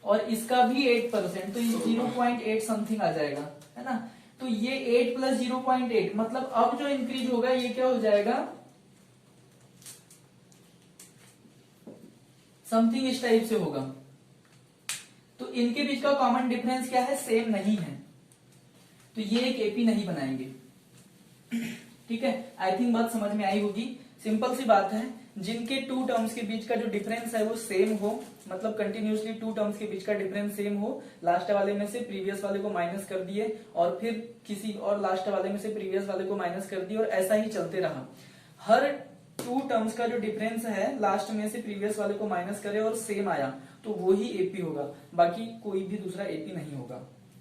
और इसका भी 8%, तो ये 0.8 समथिंग आ जाएगा, है ना। तो ये 8 + 0.8, मतलब अब जो इंक्रीज होगा ये क्या हो जाएगा? समथिंग इस टाइप से होगा। तो इनके बीच का कॉमन डिफरेंस क्या है? सेम नहीं है, तो ये एक एपी नहीं बनाएंगे। ठीक है, आई थिंक बात समझ में आई होगी। सिंपल सी बात है, जिनके टू टर्म्स के बीच का जो डिफरेंस है वो सेम हो, मतलब कंटिन्यूसली टू टर्म्स के बीच का डिफरेंस सेम हो, लास्ट वाले में से प्रीवियस वाले को माइनस कर दिए और फिर किसी और लास्ट वाले में से प्रीवियस वाले को माइनस कर दिए, और ऐसा ही चलते रहा। हर टू टर्म्स का जो डिफरेंस है लास्ट में से प्रीवियस वाले को माइनस करे और सेम आया तो वो ही एपी होगा, बाकी कोई भी दूसरा एपी नहीं होगा।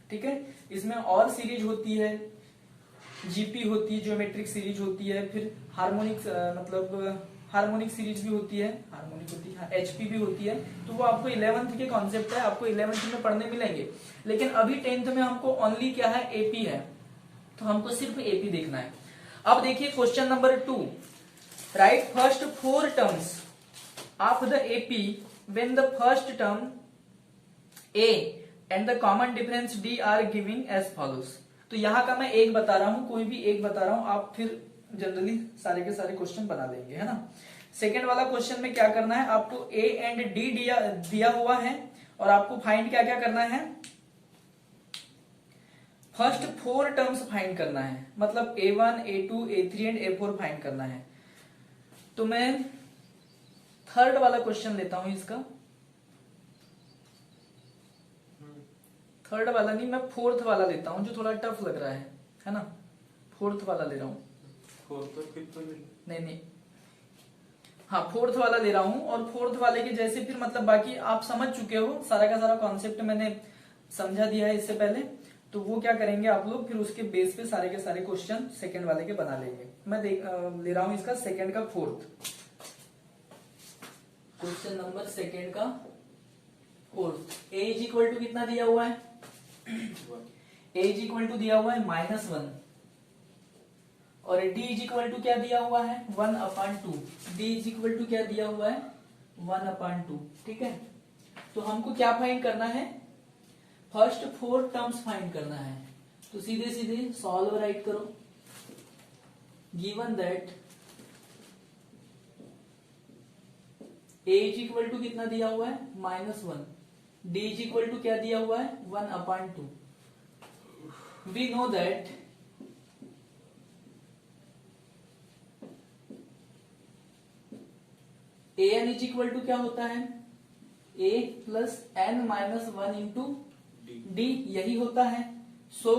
ठीक है, इसमें और सीरीज होती है, जीपी होती है, ज्योमेट्रिक सीरीज होती है, फिर हार्मोनिक मतलब हार्मोनिक सीरीज भी होती है, एचपी भी होती है। तो वो आपको 11th के कॉन्सेप्ट है, आपको 11th में पढ़ने मिलेंगे। लेकिन अभी 10th में हमको ओनली क्या है? एपी है, तो हमको सिर्फ एपी देखना है। अब देखिए question number 2, write first 4 terms of the AP when the first term a and the common difference d are giving as follows. तो यहां का मैं एक बता रहा हूं, कोई भी एक बता रहा हूं, आप फिर जनरली सारे के सारे क्वेश्चन बना लेंगे, है ना। सेकेंड वाला क्वेश्चन में क्या करना है? आपको ए एंड डी दिया हुआ है और आपको फाइंड क्या क्या करना है? फर्स्ट 4 टर्म्स फाइंड करना है, मतलब A1, A2, A3 and A4 find करना है। तो मैं थर्ड वाला क्वेश्चन लेता हूं इसका, थर्ड वाला नहीं, मैं फोर्थ वाला लेता हूं जो थोड़ा टफ लग रहा है ना। फोर्थ वाला ले रहा हूं, नहीं, हाँ फोर्थ वाला ले रहा हूं। और फोर्थ वाले के जैसे फिर मतलब बाकी आप समझ चुके हो, सारा का सारा कॉन्सेप्ट मैंने समझा दिया है इससे पहले। तो वो क्या करेंगे आप लोग, फिर उसके बेस पे सारे के सारे क्वेश्चन सेकंड वाले के बना लेंगे। मैं ले रहा हूं इसका सेकंड का फोर्थ क्वेश्चन नंबर, सेकंड का fourth. A is equal to कितना दिया हुआ है? ए इज इक्वल टू दिया हुआ है -1 और डी इज इक्वल टू क्या दिया हुआ है? 1/2। डी इज इक्वल टू क्या दिया हुआ है? 1/2। ठीक है, तो हमको क्या फाइंड करना है? फर्स्ट 4 टर्म्स फाइंड करना है। तो सीधे सीधे सॉल्व राइट करो। Given that a is equal to कितना दिया हुआ है? -1। डी इज इक्वल टू क्या दिया हुआ है? 1/2। We know that an is equal to क्या होता है? a plus n minus 1 into d, यही होता है। सो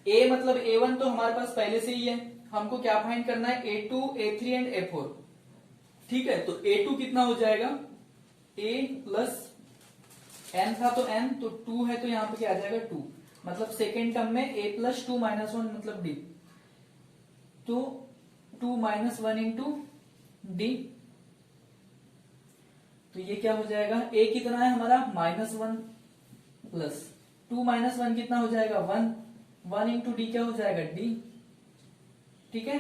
a मतलब a1 तो हमारे पास पहले से ही है, हमको क्या फाइंड करना है? a2, a3 and a4। ठीक है, तो a2 कितना हो जाएगा? a प्लस n था तो n, तो 2 है तो यहाँ पे क्या आ जाएगा 2, मतलब सेकेंड टर्म में a प्लस 2 माइनस 1 मतलब d, तो 2 माइनस 1 इंटू डी, तो ये क्या हो जाएगा, a कितना है हमारा -1 प्लस 2 माइनस 1 कितना हो जाएगा 1, 1 इंटू डी क्या हो जाएगा d, ठीक है।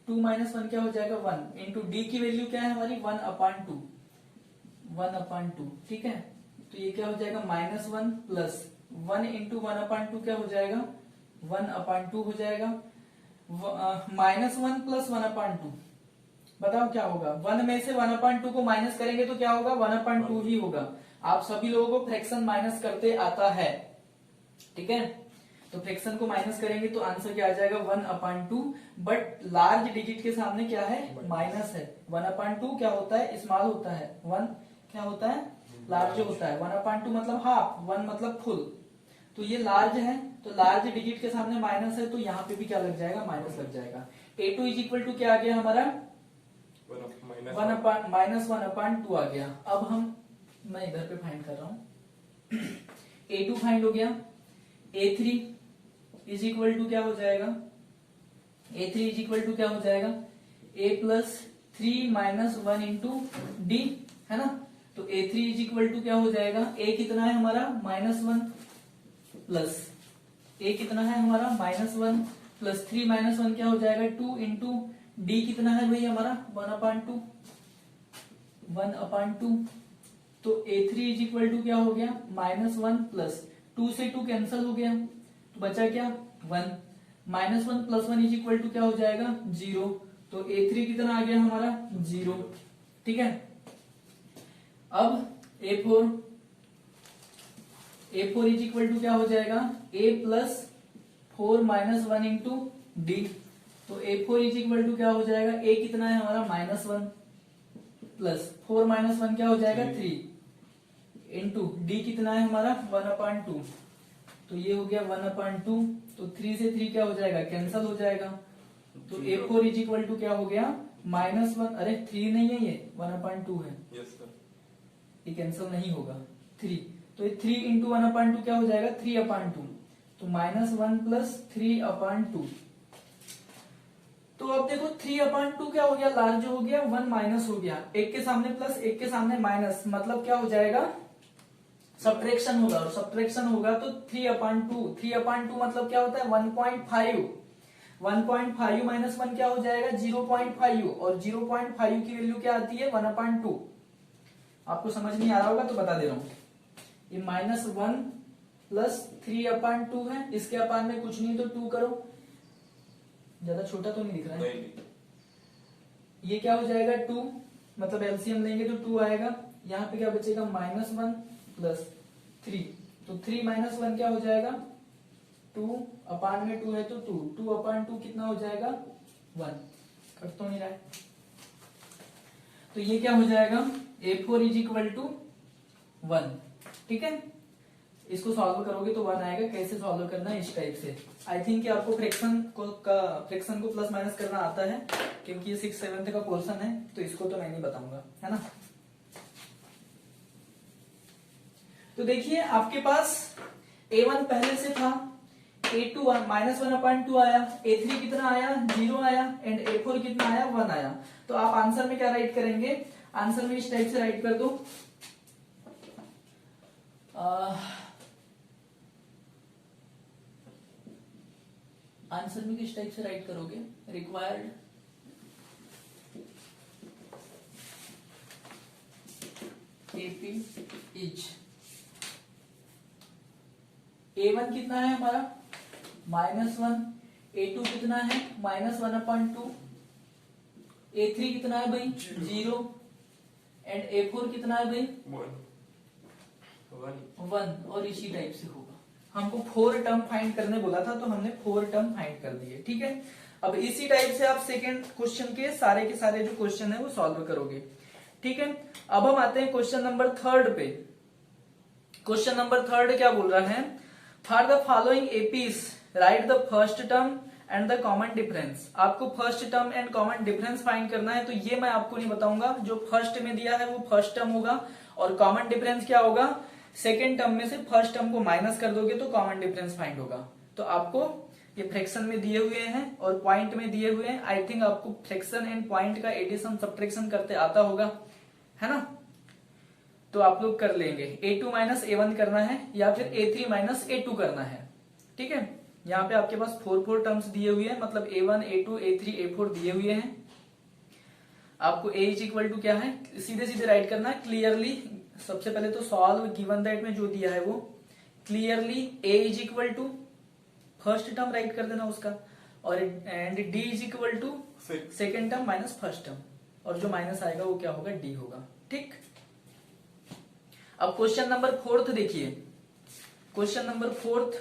2 माइनस 1 क्या हो जाएगा 1 इंटू डी की वैल्यू क्या है हमारी 1/2, 1/2, ठीक है। तो ये क्या हो जाएगा -1 प्लस 1 इंटू 1/2 क्या हो जाएगा 1/2 हो जाएगा, -1 प्लस 1/2, बताओ क्या होगा, 1 में से 1/2 को माइनस करेंगे तो क्या होगा 1/2 ही होगा। आप सभी लोगों को फ्रैक्शन माइनस करते आता है, ठीक है। तो फ्रैक्शन को माइनस करेंगे तो आंसर क्या आ जाएगा 1/2, बट लार्ज डिजिट के सामने क्या है माइनस है। 1/2 क्या होता है स्मॉल होता है, 1 क्या होता है लार्ज होता है, 1/2 मतलब हाफ, 1 मतलब फुल, तो ये लार्ज है, तो लार्ज डिजिट के सामने माइनस है तो यहाँ पे भी क्या लग जाएगा माइनस लग जाएगा। a2 इज इक्वल टू क्या आ गया हमारा -1/2 आ गया। अब मैं इधर पे फाइंड कर रहा हूं a2 फाइंड हो गया, a3 इज इक्वल टू क्या हो जाएगा, a3 इज इक्वल टू क्या हो जाएगा a plus 3 minus 1 into D, है ना। तो a3 इज इक्वल टू क्या हो जाएगा, a कितना है हमारा -1 प्लस a कितना है हमारा -1 प्लस 3 माइनस 1 क्या हो जाएगा 2 इंटू डी कितना है भाई हमारा 1/2, तो a3 इज इक्वल टू क्या हो गया -1 प्लस 2 से 2 कैंसिल हो गया तो बचा क्या 1, -1 प्लस 1 इज इक्वल टू क्या हो जाएगा 0, तो a3 कितना आ गया हमारा 0, ठीक है। अब a4 इज इक्वल टू क्या हो जाएगा a plus 4 minus 1 into D, तो a4 इज इक्वल टू क्या हो जाएगा, a कितना है हमारा -1 प्लस 4 माइनस 1 क्या हो जाएगा 3 इंटू डी कितना है हमारा 1/2, तो ये हो गया 1/2, तो 3 से 3 क्या हो जाएगा कैंसिल हो जाएगा, तो a4 इज इक्वल टू क्या हो गया -1, अरे 3 नहीं है ये 1/2 है, ये कैंसिल नहीं होगा 3, तो ये 3 इंटू 1/2 क्या हो जाएगा 3/2, तो -1 प्लस 3/2, तो अब देखो 3/2 क्या हो गया लार्ज हो गया, 1 माइनस हो गया, एक के सामने प्लस एक के सामने माइनस, मतलब क्या हो जाएगा सब्ट्रैक्शन होगा, और सब्ट्रैक्शन होगा तो 3/2 मतलब क्या होता है 1.5, 1.5 माइनस 1 क्या हो जाएगा 0.5, और 0.5 की वैल्यू क्या आती है 1/2। आपको समझ नहीं आ रहा होगा तो बता दे रहा हूं, ये -1 प्लस 3/2 है, इसके अपान में कुछ नहीं तो 2 करो, ज्यादा छोटा तो नहीं दिख रहा है नहीं। ये क्या हो जाएगा 2, मतलब एलसीएम लेंगे तो 2 आएगा, यहाँ पे क्या बचेगा -1 प्लस 3, तो 3 माइनस 1 क्या हो जाएगा 2, अपान में 2 है तो 2/2 कितना हो जाएगा 1, कट तो नहीं रहा है, तो ये क्या हो जाएगा a4 इज इक्वल टू 1, ठीक है। इसको सॉल्व करोगे तो 1 आएगा, कैसे सॉल्व करना है इस टाइप से। आई थिंक कि आपको फ्रैक्शन को प्लस माइनस करना आता है, क्योंकि ये 6/7 का पोर्शन है, तो इसको तो मैं नहीं बताऊंगा, है ना। तो देखिए आपके पास a1 पहले से था, a2 -1/2 आया, a3 कितना आया 0 आया, एंड a4 कितना आया 1 आया। तो आप आंसर में क्या राइट करेंगे, आंसर में इस टाइप से राइट कर दो, आंसर में किस टाइप से राइट करोगे, रिक्वायर्ड एपी इज a1 कितना है हमारा -1, a2 कितना है -1/2, a3 कितना है भाई 0, एंड a4 कितना है भाई 1, और इसी टाइप से होगा। हमको 4 टर्म फाइंड करने बोला था तो हमने 4 टर्म फाइंड कर दिए, ठीक है। अब इसी टाइप से आप सेकेंड क्वेश्चन के सारे जो क्वेश्चन है वो सॉल्व करोगे, ठीक है। अब हम आते हैं क्वेश्चन नंबर 3 पे। क्वेश्चन नंबर 3 क्या बोल रहा है, for the following APs write the first term and the common difference. आपको first term and common difference find करना है, तो ये मैं आपको नहीं बताऊंगा। जो फर्स्ट में दिया है वो फर्स्ट टर्म होगा, और कॉमन डिफरेंस क्या होगा, सेकेंड टर्म में से फर्स्ट टर्म को माइनस कर दोगे तो कॉमन डिफरेंस फाइंड होगा। तो आपको ये फ्रैक्शन में दिए हुए हैं और पॉइंट में दिए हुए हैं। आई थिंक आपको फ्रैक्शन एंड पॉइंट का एडिशन सब्ट्रैक्शन करते आता होगा, है ना। तो आप लोग कर लेंगे। a2 माइनस a1 करना है या फिर a3 माइनस a2 करना है, ठीक है। यहाँ पे आपके पास 4 टर्म्स दिए हुए हैं, मतलब a1 a2 a3 a4 दिए हुए हैं। आपको a इज इक्वल टू क्या है, सीधे सीधे राइट करना है क्लियरली। सबसे पहले तो सॉल्व गिवन दैट में जो दिया है वो clearly a is equal to first term write कर देना उसका, और and d is equal to second term minus first term, और जो माइनस आएगा वो क्या होगा, d होगा, ठीक। अब क्वेश्चन नंबर 4 देखिए। Question number 4